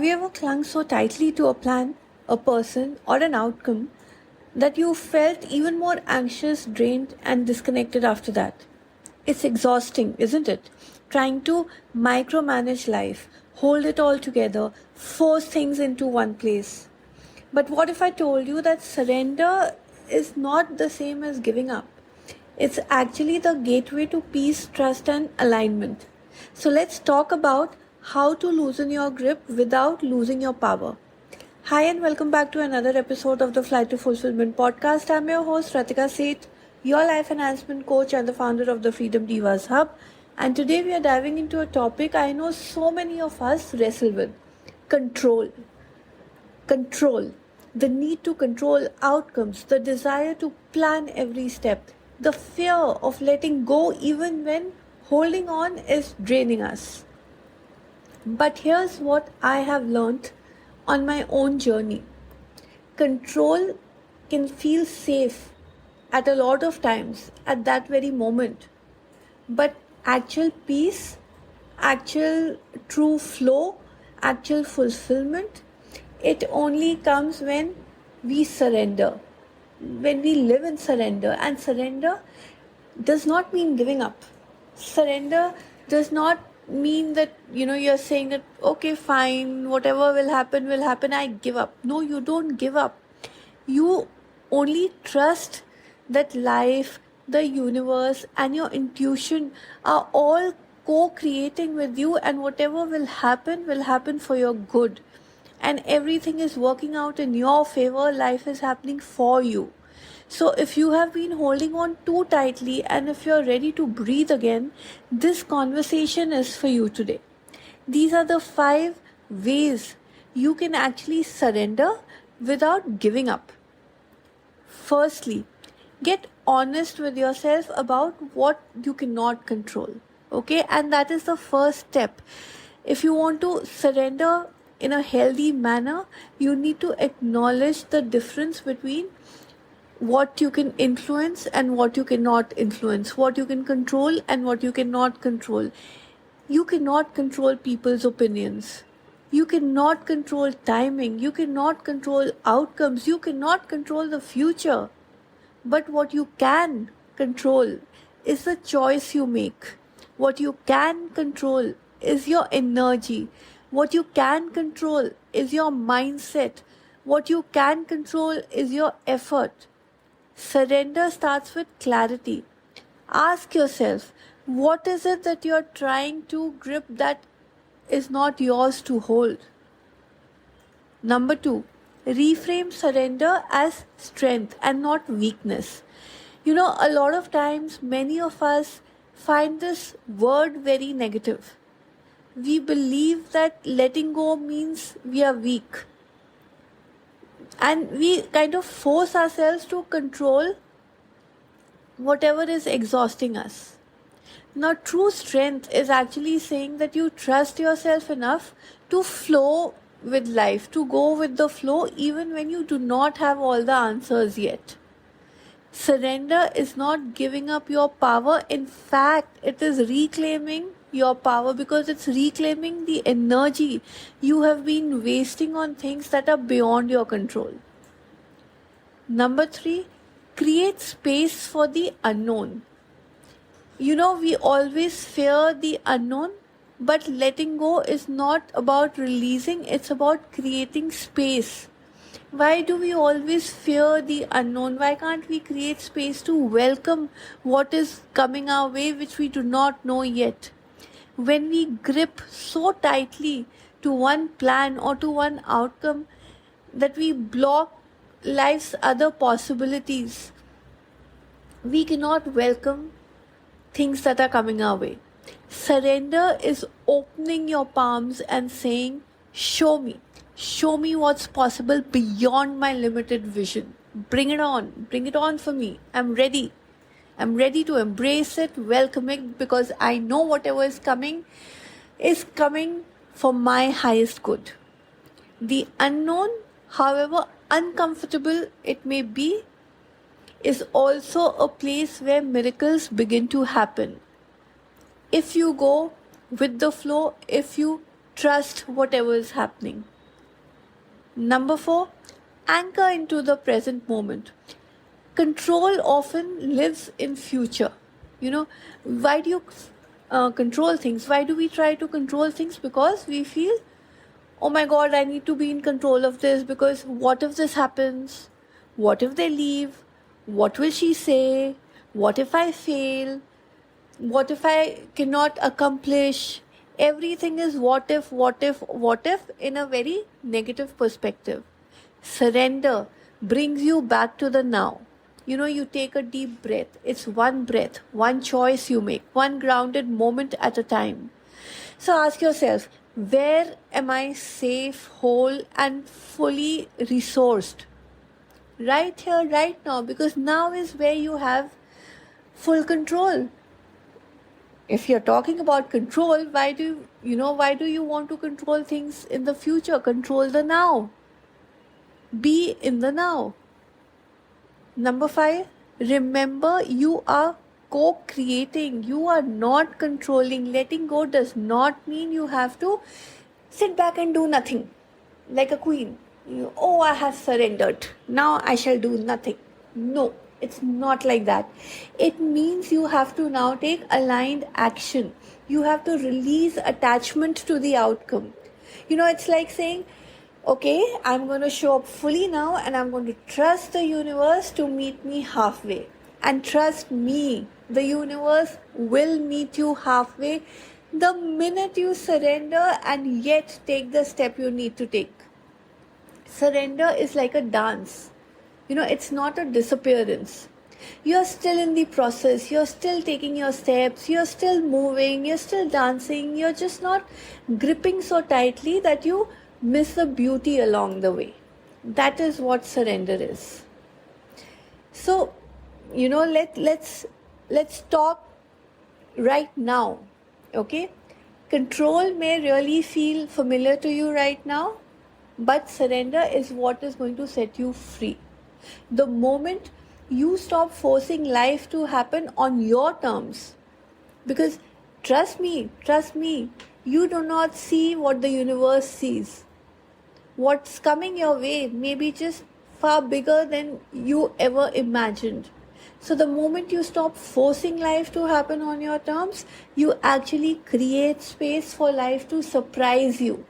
Have you ever clung so tightly to a plan, a person, or an outcome that you felt even more anxious, drained, and disconnected after that? It's exhausting, isn't it? Trying to micromanage life, hold it all together, force things into one place. But what if I told you that surrender is not the same as giving up? It's actually the gateway to peace, trust, and alignment. So let's talk about how to loosen your grip without losing your power. Hi, and welcome back to another episode of the Flight to Fulfillment podcast. I'm your host, Ratika Seth, your life enhancement coach and the founder of the Freedom Divas Hub. And today we are diving into a topic I know so many of us wrestle with: control. Control. The need to control outcomes, the desire to plan every step, the fear of letting go even when holding on is draining us. But here's what I have learned on my own journey: control can feel safe at a lot of times at that very moment, but actual peace, actual true flow, actual fulfillment, it only comes when we surrender, when we live in surrender. And surrender does not mean giving up. Surrender does not mean that you're saying that, okay, fine, whatever will happen, I give up. No, you don't give up. You only trust that life, the universe, and your intuition are all co-creating with you, and whatever will happen for your good, and everything is working out in your favor. Life is happening for you. So if you have been holding on too tightly, and if you're ready to breathe again, this conversation is for you today. These are the 5 ways you can actually surrender without giving up. Firstly, get honest with yourself about what you cannot control. Okay, and that is the first step. If you want to surrender in a healthy manner, you need to acknowledge the difference between what you can influence and what you cannot influence, what you can control and what you cannot control. You cannot control people's opinions. You cannot control timing. You cannot control outcomes. You cannot control the future. But what you can control is the choice you make. What you can control is your energy. What you can control is your mindset. What you can control is your effort. Surrender starts with clarity. Ask yourself, what is it that you're trying to grip that is not yours to hold? Number 2, reframe surrender as strength and not weakness. A lot of times, many of us find this word very negative. We believe that letting go means we are weak. And we kind of force ourselves to control whatever is exhausting us. Now, true strength is actually saying that you trust yourself enough to flow with life, to go with the flow even when you do not have all the answers yet. Surrender is not giving up your power. In fact, it is reclaiming your power, because it's reclaiming the energy you have been wasting on things that are beyond your control. Number 3, create space for the unknown. We always fear the unknown, but letting go is not about releasing, it's about creating space. Why do we always fear the unknown? Why can't we create space to welcome what is coming our way, which we do not know yet? When we grip so tightly to one plan or to one outcome that we block life's other possibilities, we cannot welcome things that are coming our way. Surrender is opening your palms and saying, show me what's possible beyond my limited vision. Bring it on for me. I'm ready to embrace it, welcome it, because I know whatever is coming for my highest good. The unknown, however uncomfortable it may be, is also a place where miracles begin to happen. If you go with the flow, if you trust whatever is happening. Number 4, anchor into the present moment. Control often lives in future. Why do you control things? Why do we try to control things? Because we feel, oh my god, I need to be in control of this, because what if this happens? What if they leave? What will she say? What if I fail? What if I cannot accomplish? Everything is what if in a very negative perspective. Surrender brings you back to the now. You take a deep breath. It's one breath, one choice you make, one grounded moment at a time. So ask yourself, where am I safe, whole, and fully resourced? Right here, right now, because now is where you have full control. If you're talking about control, why do you want to control things in the future? Control the now. Be in the now. Number 5, remember you are co-creating. You are not controlling. Letting go does not mean you have to sit back and do nothing like a queen. I have surrendered. Now I shall do nothing. No, it's not like that. It means you have to now take aligned action. You have to release attachment to the outcome. It's like saying, okay, I'm going to show up fully now, and I'm going to trust the universe to meet me halfway. And trust me, the universe will meet you halfway the minute you surrender and yet take the step you need to take. Surrender is like a dance. It's not a disappearance. You're still in the process. You're still taking your steps. You're still moving. You're still dancing. You're just not gripping so tightly that you miss the beauty along the way. That is what surrender is. So, let's talk right now. Okay? Control may really feel familiar to you right now, but surrender is what is going to set you free. The moment you stop forcing life to happen on your terms, because trust me, you do not see what the universe sees. What's coming your way may be just far bigger than you ever imagined. So the moment you stop forcing life to happen on your terms, you actually create space for life to surprise you.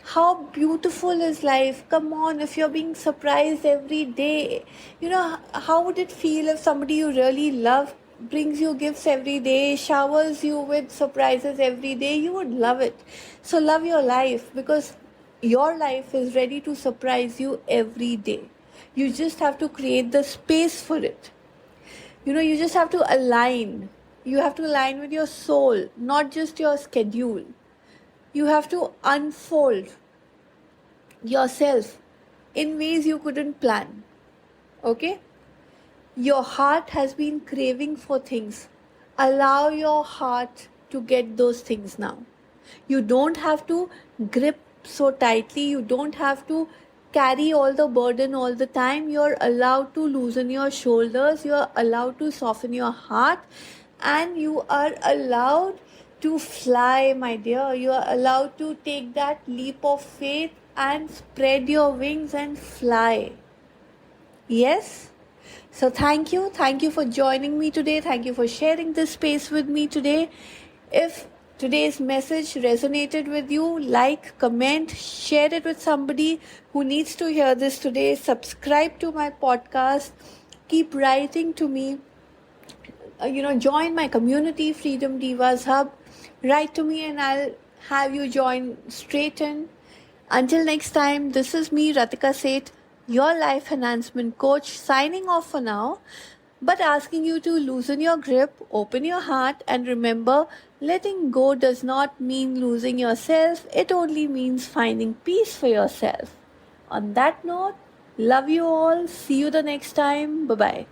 How beautiful is life? Come on, if you're being surprised every day, how would it feel if somebody you really love brings you gifts every day, showers you with surprises every day? You would love it. So love your life, because your life is ready to surprise you every day. You just have to create the space for it. You just have to align. You have to align with your soul, not just your schedule. You have to unfold yourself in ways you couldn't plan. Okay? Your heart has been craving for things. Allow your heart to get those things now. You don't have to grip so tightly. You don't have to carry all the burden all the time. You're allowed to loosen your shoulders. You're allowed to soften your heart. And you are allowed to fly, my dear. You are allowed to take that leap of faith and spread your wings and fly. Yes? So thank you. Thank you for joining me today. Thank you for sharing this space with me today. If today's message resonated with you, like, comment, share it with somebody who needs to hear this today. Subscribe to my podcast. Keep writing to me. Join my community, Freedom Divas Hub. Write to me and I'll have you join straight in. Until next time, this is me, Ratika Seth, your life enhancement coach, signing off for now, but asking you to loosen your grip, open your heart, and remember, letting go does not mean losing yourself. It only means finding peace for yourself. On that note, love you all. See you the next time. Bye-bye.